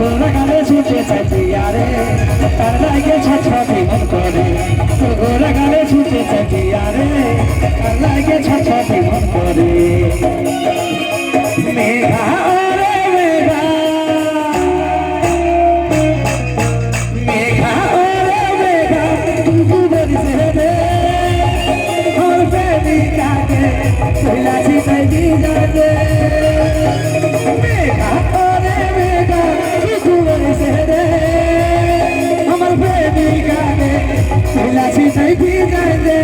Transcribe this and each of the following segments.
গোরা গালে ছুটে চাই পিয়ারে তার লাগে ছটফটে মন করে গোরা গালে ছুটে চাই পিয়ারে তার লাগে ছটফটে মন করে মেঘা রে মেঘা মেঘা রে মেঘা তু বলিছে রে ওর প্রেমিকাকে কইলাছি তাই কি জানে মেঘা রে মেঘা তু বলিছে রে আমার প্রেমিকাকে কইলাছি তাই কি জানে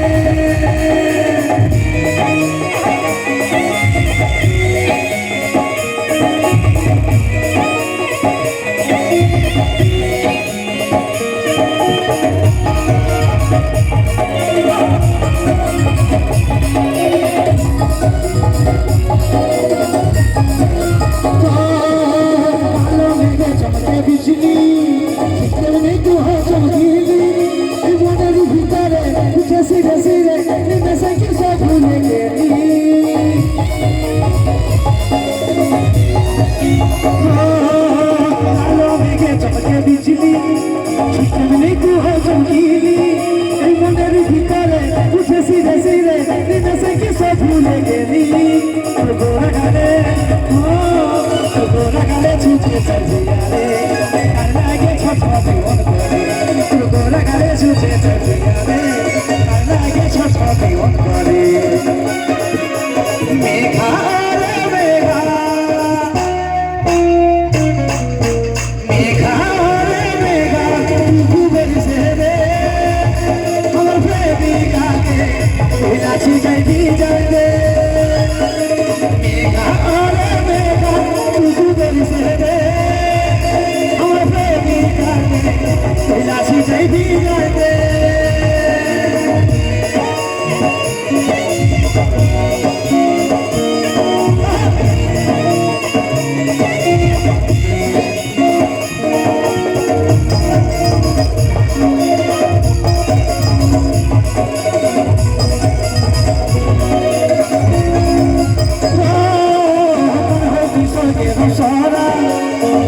ভুলে গেলি গোরা গালে ছুটে চাইয়ারে তার লাগে ছটফটে মন করে গোরা গালে ছুটে চাইয়ারে তার লাগে ছটফটে মন করে মেঘা রে মেঘা মেঘা রে মেঘা তু বলিছে রে আমার প্রেমিকাকে কইলাছি যাই দি যাই রে মেঘা রে মেঘা তু বলিছে রে আমার প্রেমিকাকে কইলাছি যাই দি যাই রে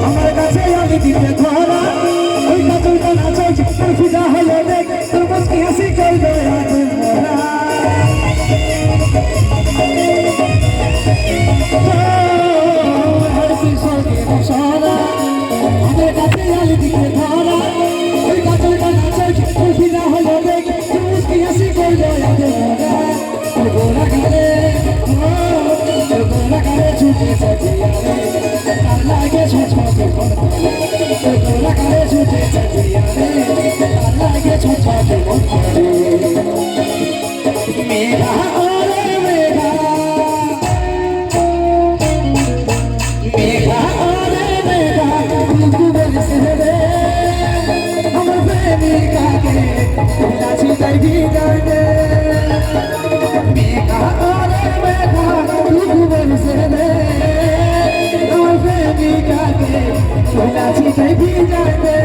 আমার কাছে আমি দিতে ধরা ওই কাতুলটা নাচাই তোর পূজা হলো দেখ তোর মুস্কি হাসি করবে আজ মোরা হর কিশোরে সরা আমার কাছে আমি দিতে ধরা ওই কাতুলটা নাচাই তোর পূজা হলো দেখ তোর মুস্কি হাসি করবে আজ মোরা গোরা গালে ছুটে চাইয়ারে তার লাগে ছটফটে মন করে গোরা গালে ছুটে চাইয়ারে তার লাগে ছটফটে মন করে মেঘা রে মেঘা মেঘা রে মেঘা তু বলিছে রে আমার প্রেমিকাকে কইলাছি তাই দি জানে মেঘা রে মেঘা তু বলিছে রে আমার প্রেমিকাকে কইলাছি তাই দি জানে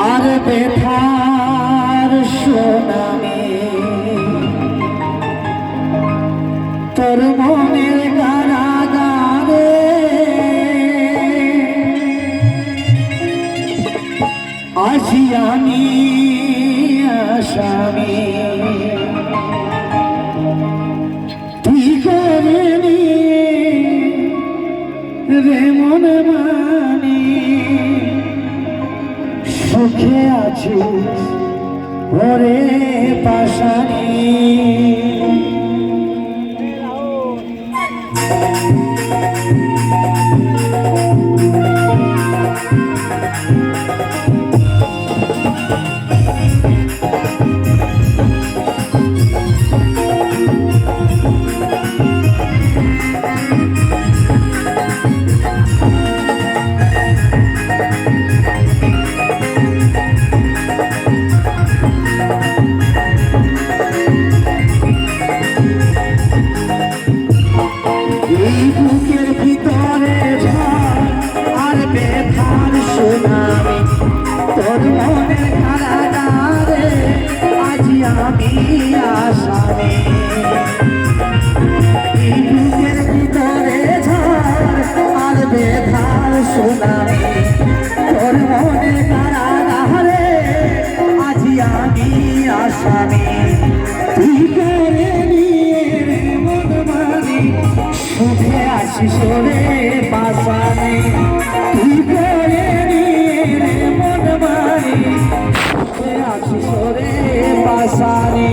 আর বেথার সোনামে তোর মনের কারাগারে আছি আমি আসামি তুই করে নিয়ে রে মন মানি সুখে আছিস ওরে পাশানি আসামি বুকের ভিতরে ঝড় আর বেধার সুনামি তোর মনে কারাগারে আজি আমি আসামি তুই করে নিয়ে রে মন মানি সুখে আসিস রে পাশানি তুই করে নিয়ে রে মন মানি সুখে আসিস রে পাশানি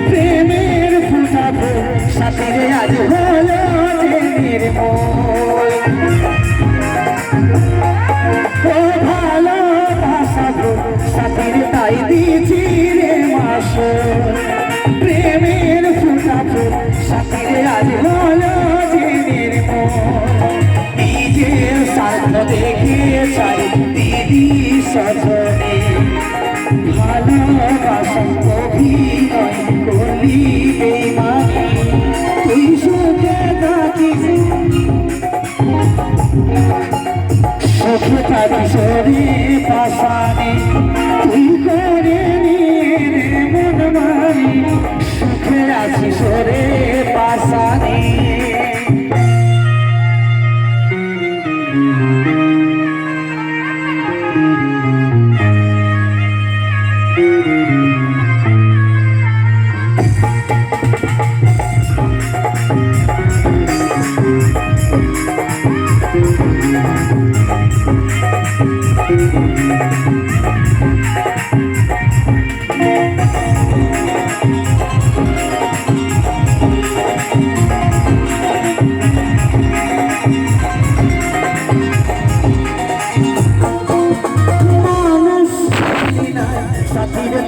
প্রেমের ফুটাবো সাথীরে আজ হলো যে নির্মল ও ভালোবাসাবো সাথীরে তাই দিয়েছি রে মাস প্রেমের ফুটাবো সাথীরে আজ হলো যে নির্মল নিজের স্বার্থ দেখে চাই দিদি সজনে ভালোবাসা অভিনয় করলি বেইমানি তুই সুখে থাকিস সুখে থাকিস রে পাশানি তুই করে নিয়ে রে মন মানি সুখে আছিস রে পাশানি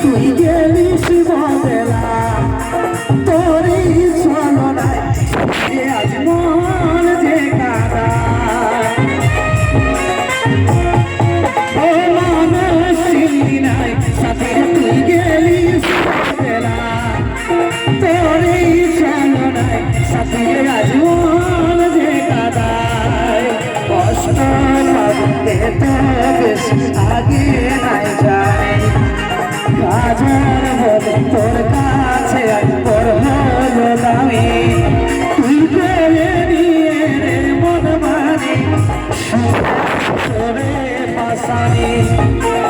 তুই গেলিস বদলা তোরই ছলনায় আজ মন যে কাদা ও মানুষ চিনলি নাই সাথীরে তুই গেলিস বদলা তোরই ছলনায় সাথীরে আজ মন যে কাদায় কষ্ট পাবতে তো বেশি আগে নাই যায় কাজের বলে তোর কাছে তোর হলো দামি তুই করে নিয়ে রে মন মানি সুরে পাশানি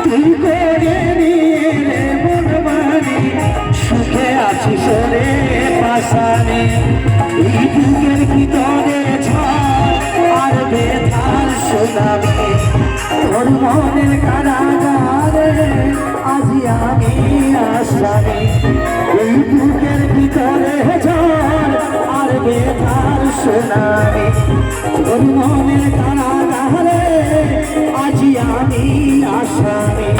তুই করে নিয়ে রে মন মানি সুখে আছিস রে পাশানি এই বুকের ভিতরে ঝড় আর বেতার সুনামি তোর মনের কারাগারে আজি আমি আসামি এই বুকের ভিতরে ঝড় আর বেতার সুনামি তোর মনের কারাগারে আজি আমি আসামি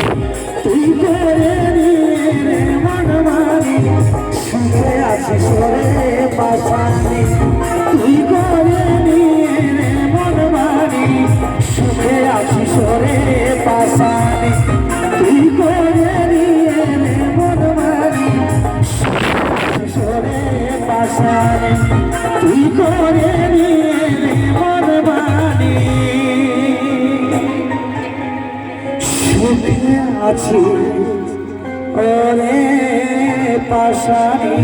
তুই করে নিয়ে রে মন মানি সুখে আছিস রে পাশানি তুই করে নিয়ে রে মন মানি সুখে আছিস রে পাশানি তুই করে নিয়ে রে মন মানি সুরে পাশানি তুই করে নিয়ে রে মন মানি সুখে আছি ওরে পাশানি।